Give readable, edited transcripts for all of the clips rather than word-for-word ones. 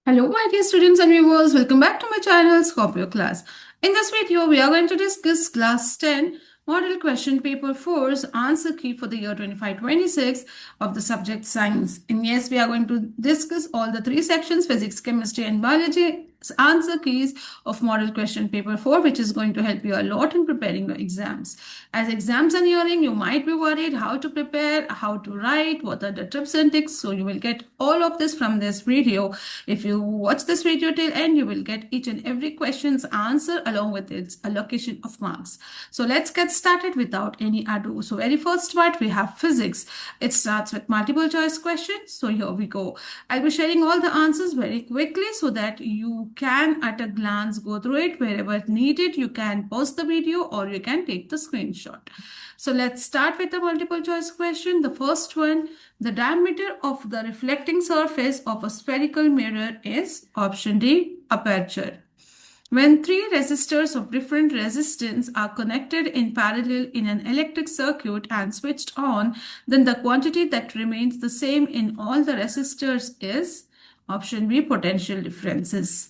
Hello, my dear students and viewers. Welcome back to my channel, Scorpio class. In this video, we are going to discuss class 10 model question paper 4's answer key for the year 25-26 of the subject science. And yes, we are going to discuss all the three sections, physics, chemistry, and biology answer keys of model question paper 4, which is going to help you a lot in preparing your exams. As exams are nearing, you might be worried how to prepare, how to write, what are the tips and tricks. So you will get all of this from this video. If you watch this video till end, you will get each and every question's answer along with its allocation of marks. So let's get started without any ado. So very first part, we have physics. It starts with multiple choice questions. So here we go. I'll be sharing all the answers very quickly so that you can at a glance go through it. Wherever needed, you can pause the video or you can take the screenshot. So let's start with the multiple choice question. The first one, the diameter of the reflecting surface of a spherical mirror is option D, aperture. When three resistors of different resistance are connected in parallel in an electric circuit and switched on, then the quantity that remains the same in all the resistors is option B, potential differences.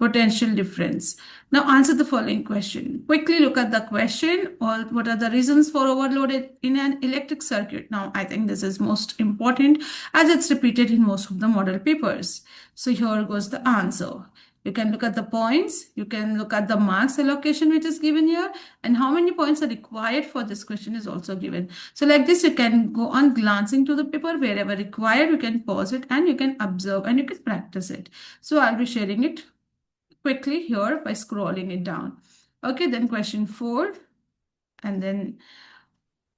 Potential difference. Now answer the following question. Quickly look at the question. What are the reasons for overload in an electric circuit? Now I think this is most important as it's repeated in most of the model papers. So here goes the answer. You can look at the points, you can look at the marks allocation which is given here, and how many points are required for this question is also given. So like this, you can go on glancing to the paper wherever required, you can pause it and you can observe and you can practice it. So I'll be sharing it quickly here by scrolling it down. Okay, then question 4, and then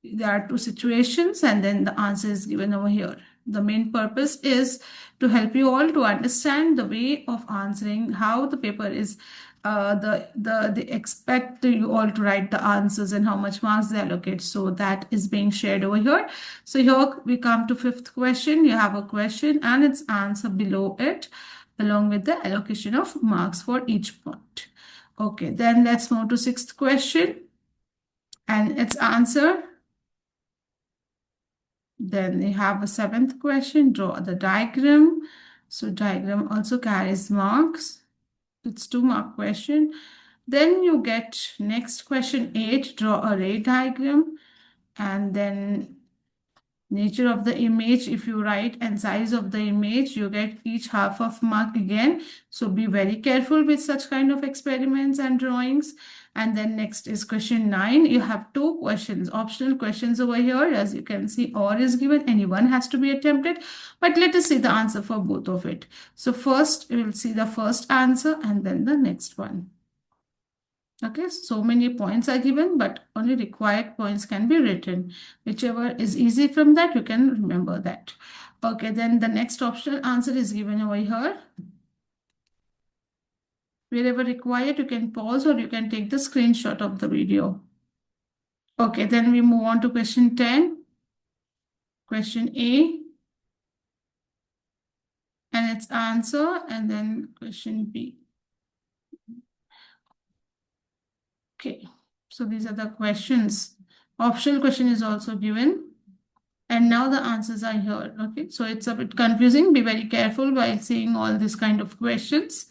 there are two situations and then the answer is given over here. The main purpose is to help you all to understand the way of answering, how the paper is, they expect you all to write the answers and how much marks they allocate. So that is being shared over here. So here we come to 5th question. You have a question and its answer below it, along with the allocation of marks for each point. Okay, then let's move to 6th question and its answer. Then we have a 7th question, draw the diagram. So diagram also carries marks. It's 2-mark question. Then you get next question 8, draw a ray diagram. And then nature of the image, if you write, and size of the image, you get each half of mark again. So be very careful with such kind of experiments and drawings. And then next is question 9. You have 2 questions, optional questions over here. As you can see, or is given, any one has to be attempted. But let us see the answer for both of it. So first, we will see the first answer and then the next one. Okay, so many points are given, but only required points can be written. Whichever is easy from that, you can remember that. Okay, then the next optional answer is given over here. Wherever required, you can pause or you can take the screenshot of the video. Okay, then we move on to question 10. Question A and its answer, and then question B. Okay, so these are the questions. Optional question is also given. And now the answers are here. Okay, so it's a bit confusing. Be very careful while seeing all these kind of questions.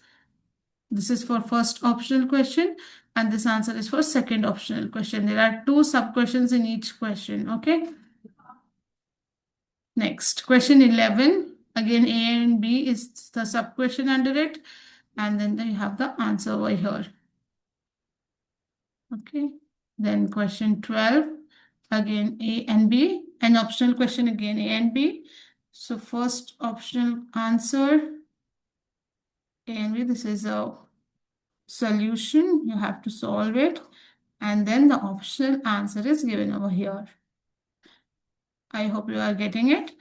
This is for first optional question, and this answer is for second optional question. There are 2 sub questions in each question. Okay. Next, question 11. Again, A and B is the sub question under it, and then you have the answer over here. Okay. Then question 12. Again, A and B. An optional question again, A and B. So first optional answer, A and B, this is a solution. You have to solve it. And then the optional answer is given over here. I hope you are getting it.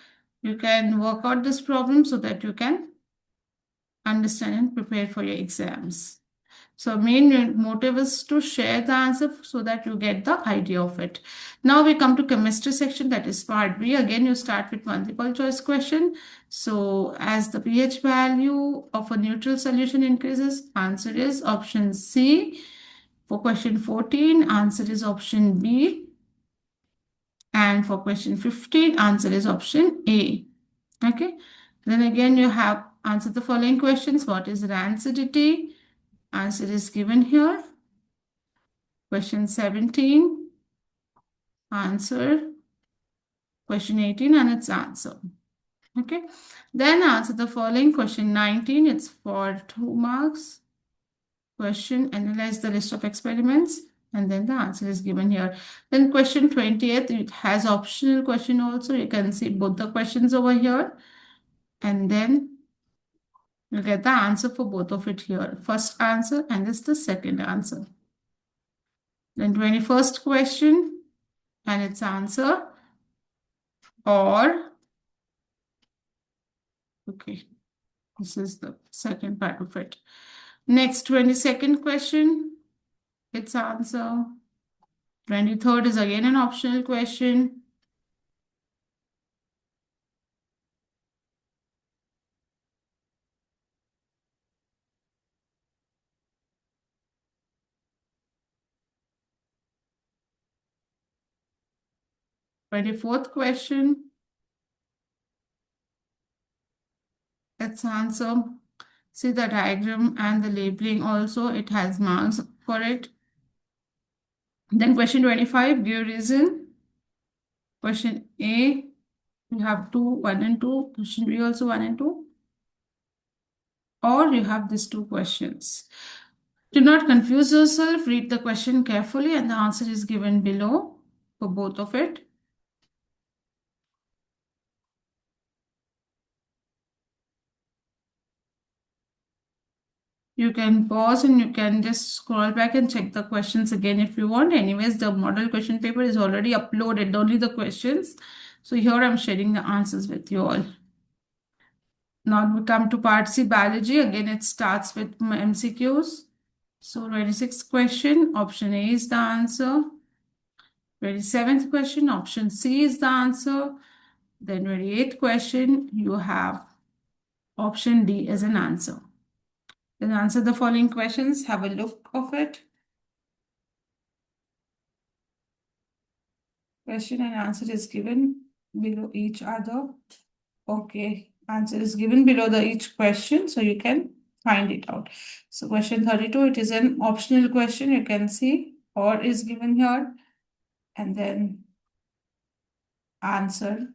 You can work out this problem so that you can understand and prepare for your exams. So main motive is to share the answer so that you get the idea of it. Now we come to chemistry section, that is part B. Again, you start with multiple choice question. So as the pH value of a neutral solution increases, answer is option C. For question 14, answer is option B. And for question 15, answer is option A. Okay. Then again, you have answered the following questions. What is rancidity? Answer is given here. Question 17, answer. Question 18 and its answer. Okay. Then answer the following. Question 19, it's for 2 marks. Question, analyze the list of experiments, and then the answer is given here. Then question 20th, it has optional question also. You can see both the questions over here, and then you get the answer for both of it here. First answer and this the second answer. Then 21st question and its answer, or okay, this is the second part of it. Next 22nd question, its answer. 23rd is again an optional question. Twenty-fourth question, its answer. See the diagram and the labeling also, it has marks for it. Then question 25, give reason. Question A, you have 2, 1 and 2. Question B also 1 and 2. Or you have these two questions. Do not confuse yourself. Read the question carefully and the answer is given below for both of it. You can pause and you can just scroll back and check the questions again if you want. Anyways, the model question paper is already uploaded, only the questions. So here I'm sharing the answers with you all. Now we come to part C, biology. Again, it starts with MCQs. So 26th question, option A is the answer. 27th question, option C is the answer. Then 28th question, you have option D as an answer. Then answer the following questions. Have a look of it. Question and answer is given below each other. Okay, answer is given below the each question, so you can find it out. So question 32, it is an optional question. You can see or is given here, and then answer.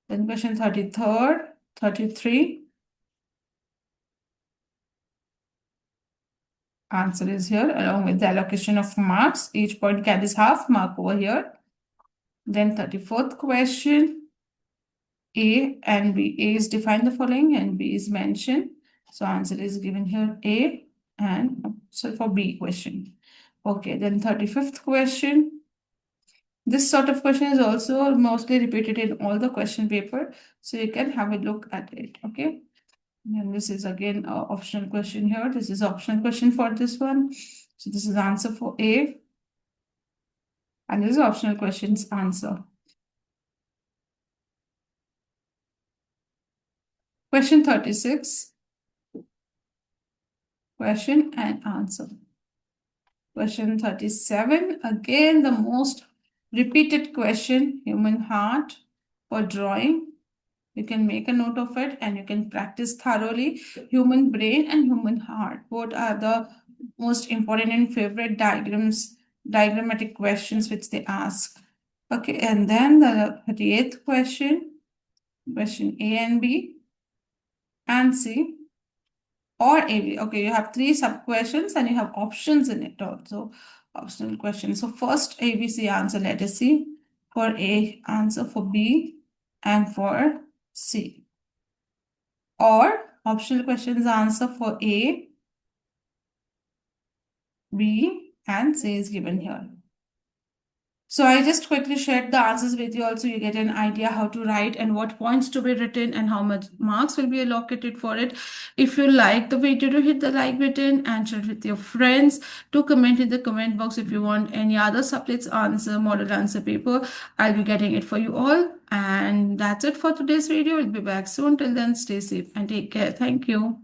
Then question 33rd, 33. Answer is here along with the allocation of marks. Each point carries half mark over here. Then 34th question, A and B. A is defined the following and B is mentioned. So answer is given here A and so for B question. Okay, then 35th question. This sort of question is also mostly repeated in all the question paper. So you can have a look at it. Okay. And this is again an optional question here. This is optional question for this one. So this is the answer for A. And this is optional questions answer. Question 36. Question and answer. Question 37. Again, the most repeated question, human heart for drawing. You can make a note of it and you can practice thoroughly. Human brain and human heart. Both are the most important and favorite diagrammatic questions which they ask. Okay, and then the 38th question, question A and B and C or A. Okay, you have 3 sub questions and you have options in it also. Optional questions. So first ABC answer, let us see. For A, answer for B and for C. Or optional questions answer for A, B and C is given here. So I just quickly shared the answers with you also. You get an idea how to write and what points to be written and how much marks will be allocated for it. If you like the video, to hit the like button and share it with your friends. To comment in the comment box if you want any other subjects answer, model answer paper. I'll be getting it for you all. And that's it for today's video. We'll be back soon. Till then, stay safe and take care. Thank you.